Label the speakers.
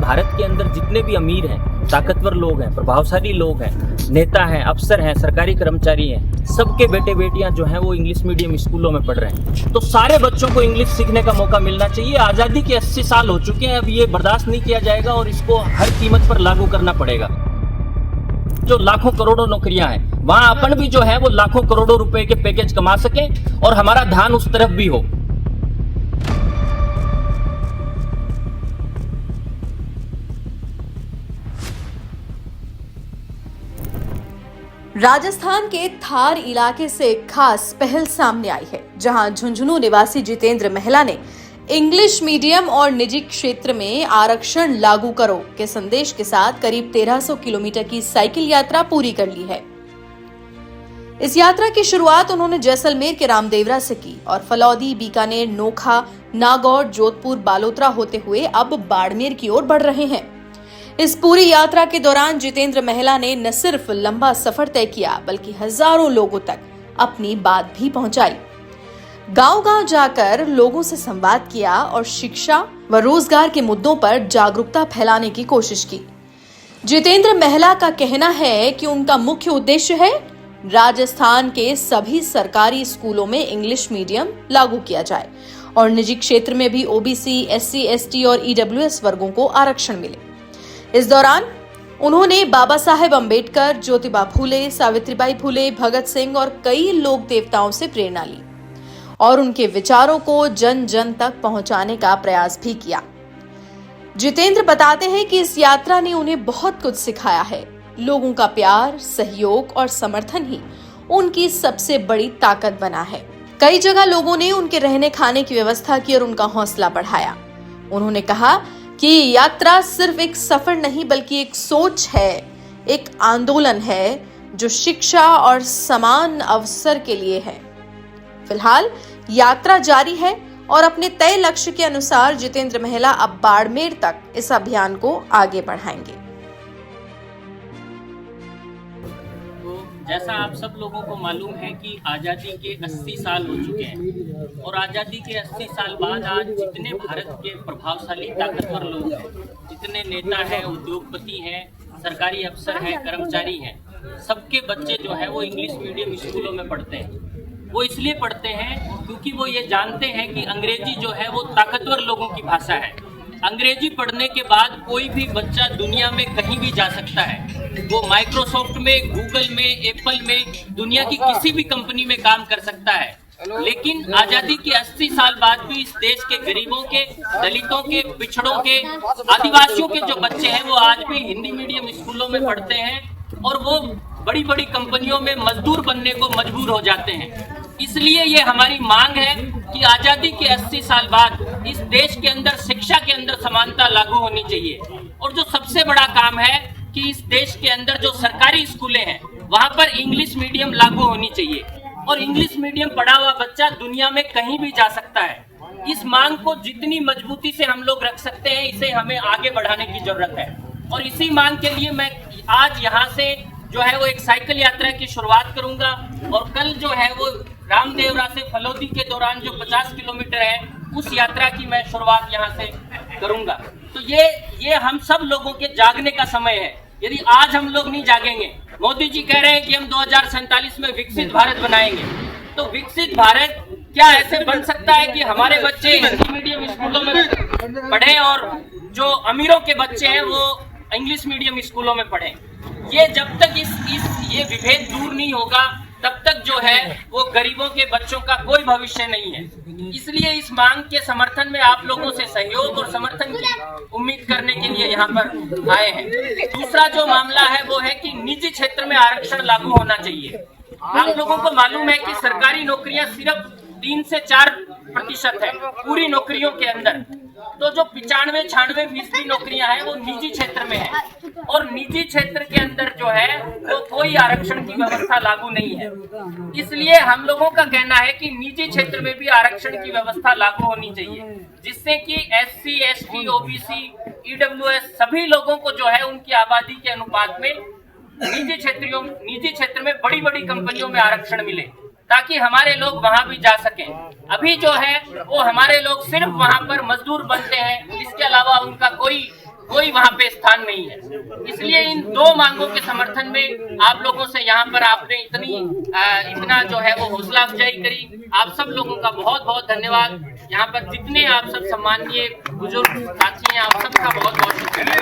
Speaker 1: भारत के अंदर जितने भी अमीर हैं, ताकतवर लोग हैं, प्रभावशाली लोग हैं, नेता हैं, अफसर हैं, सरकारी कर्मचारी हैं, सबके बेटे बेटियां जो हैं वो इंग्लिश मीडियम स्कूलों में पढ़ रहे हैं। तो सारे बच्चों को इंग्लिश सीखने का मौका मिलना चाहिए। आज़ादी के 80 साल हो चुके हैं, अब ये बर्दाश्त नहीं किया जाएगा और इसको हर कीमत पर लागू करना पड़ेगा। जो लाखों करोड़ों नौकरियां हैं, वहां अपन भी जो है वो लाखों करोड़ों रुपए के पैकेज कमा सकें और हमारा ध्यान उस तरफ भी हो।
Speaker 2: राजस्थान के थार इलाके से एक खास पहल सामने आई है, जहां झुंझुनू निवासी जितेंद्र महिला ने इंग्लिश मीडियम और निजी क्षेत्र में आरक्षण लागू करो के संदेश के साथ करीब 1300 किलोमीटर की साइकिल यात्रा पूरी कर ली है। इस यात्रा की शुरुआत उन्होंने जैसलमेर के रामदेवरा से की और फलौदी, बीकानेर, नोखा, नागौर, जोधपुर, बालोतरा होते हुए अब बाड़मेर की ओर बढ़ रहे हैं। इस पूरी यात्रा के दौरान जितेंद्र महिला ने न सिर्फ लंबा सफर तय किया, बल्कि हजारों लोगों तक अपनी बात भी पहुंचाई। गांव-गांव जाकर लोगों से संवाद किया और शिक्षा व रोजगार के मुद्दों पर जागरूकता फैलाने की कोशिश की। जितेंद्र महिला का कहना है कि उनका मुख्य उद्देश्य है राजस्थान के सभी सरकारी स्कूलों में इंग्लिश मीडियम लागू किया जाए और निजी क्षेत्र में भी ओबीसी, एससी, एसटी और ईडब्ल्यूएस वर्गों को आरक्षण मिले। इस दौरान उन्होंने बाबा साहेब अम्बेडकर, ज्योतिबा फूले, सावित्रीबाई फूले, भगत सिंह और कई लोक देवताओं से प्रेरणा ली और उनके विचारों को जन जन तक पहुंचाने का प्रयास भी किया। जितेंद्र बताते हैं कि इस यात्रा ने उन्हें बहुत कुछ सिखाया है। लोगों का प्यार, सहयोग और समर्थन ही उनकी सबसे बड़ी ताकत बना है। कई जगह लोगों ने उनके रहने खाने की व्यवस्था की और उनका हौसला बढ़ाया। उन्होंने कहा कि यात्रा सिर्फ एक सफर नहीं बल्कि एक सोच है, एक आंदोलन है जो शिक्षा और समान अवसर के लिए है। फिलहाल यात्रा जारी है और अपने तय लक्ष्य के अनुसार जितेंद्र महिला अब बाड़मेर तक इस अभियान को आगे बढ़ाएंगे।
Speaker 1: जैसा आप सब लोगों को मालूम है कि आज़ादी के 80 साल हो चुके हैं और आज़ादी के 80 साल बाद आज जितने भारत के प्रभावशाली ताकतवर लोग हैं, जितने नेता हैं, उद्योगपति हैं, सरकारी अफसर हैं, कर्मचारी हैं, सबके बच्चे जो है वो इंग्लिश मीडियम स्कूलों में पढ़ते हैं। वो इसलिए पढ़ते हैं क्योंकि वो ये जानते हैं कि अंग्रेजी जो है वो ताकतवर लोगों की भाषा है। अंग्रेजी पढ़ने के बाद कोई भी बच्चा दुनिया में कहीं भी जा सकता है। वो माइक्रोसॉफ्ट में, गूगल में, एप्पल में, दुनिया की किसी भी कंपनी में काम कर सकता है। लेकिन आजादी के 80 साल बाद भी इस देश के गरीबों के, दलितों के, पिछड़ों के, आदिवासियों के जो बच्चे हैं वो आज भी हिंदी मीडियम स्कूलों में पढ़ते हैं और वो बड़ी बड़ी कंपनियों में मजदूर बनने को मजबूर हो जाते हैं। इसलिए ये हमारी मांग है कि आजादी के 80 साल बाद इस देश के अंदर शिक्षा के अंदर समानता लागू होनी चाहिए। और जो सबसे बड़ा काम है कि इस देश के अंदर जो सरकारी स्कूलें हैं वहां पर इंग्लिश मीडियम लागू होनी चाहिए और इंग्लिश मीडियम पढ़ा हुआ बच्चा दुनिया में कहीं भी जा सकता है। इस मांग को जितनी मजबूती से हम लोग रख सकते हैं, इसे हमें आगे बढ़ाने की जरूरत है। और इसी मांग के लिए मैं आज यहाँ से जो है वो एक साइकिल यात्रा की शुरुआत करूंगा और कल जो है वो रामदेवरा से फलौदी के दौरान जो 50 किलोमीटर है उस यात्रा की मैं शुरुआत यहाँ से करूंगा। तो ये हम सब लोगों के जागने का समय है। यदि आज हम लोग नहीं जागेंगे, मोदी जी कह रहे हैं कि हम 2047 में विकसित भारत बनाएंगे, तो विकसित भारत क्या ऐसे बन सकता है कि हमारे बच्चे हिंदी मीडियम स्कूलों में पढ़े और जो अमीरों के बच्चे हैं वो इंग्लिश मीडियम स्कूलों में पढ़े? ये जब तक ये विभेद दूर नहीं होगा तब तक जो है वो गरीबों के बच्चों का कोई भविष्य नहीं है। इसलिए इस मांग के समर्थन में आप लोगों से सहयोग और समर्थन की उम्मीद करने के लिए यहाँ पर आए हैं। दूसरा जो मामला है वो है कि निजी क्षेत्र में आरक्षण लागू होना चाहिए। आप लोगों को मालूम है कि सरकारी नौकरियां सिर्फ 3 से 4% है पूरी नौकरियों के अंदर, तो जो 95-96% नौकरियां हैं वो निजी क्षेत्र में है और निजी क्षेत्र के अंदर जो है वो कोई आरक्षण की व्यवस्था लागू नहीं है। इसलिए हम लोगों का कहना है कि निजी क्षेत्र में भी आरक्षण की व्यवस्था लागू होनी चाहिए, जिससे कि एससी, एसटी, ओबीसी, ईडब्ल्यूएस सभी लोगों को जो है उनकी आबादी के अनुपात में निजी क्षेत्र में बड़ी बड़ी कंपनियों में आरक्षण मिले ताकि हमारे लोग वहां भी जा सकें। अभी जो है वो हमारे लोग सिर्फ वहां पर मजदूर बनते हैं, इसके अलावा उनका कोई कोई वहाँ पे स्थान नहीं है। इसलिए इन दो मांगों के समर्थन में आप लोगों से यहाँ पर आपने इतना जो है वो हौसला अफजाई करी। आप सब लोगों का बहुत बहुत धन्यवाद। यहाँ पर जितने आप सब सम्माननीय बुजुर्ग साथी हैं, आप सबका बहुत बहुत शुक्रिया।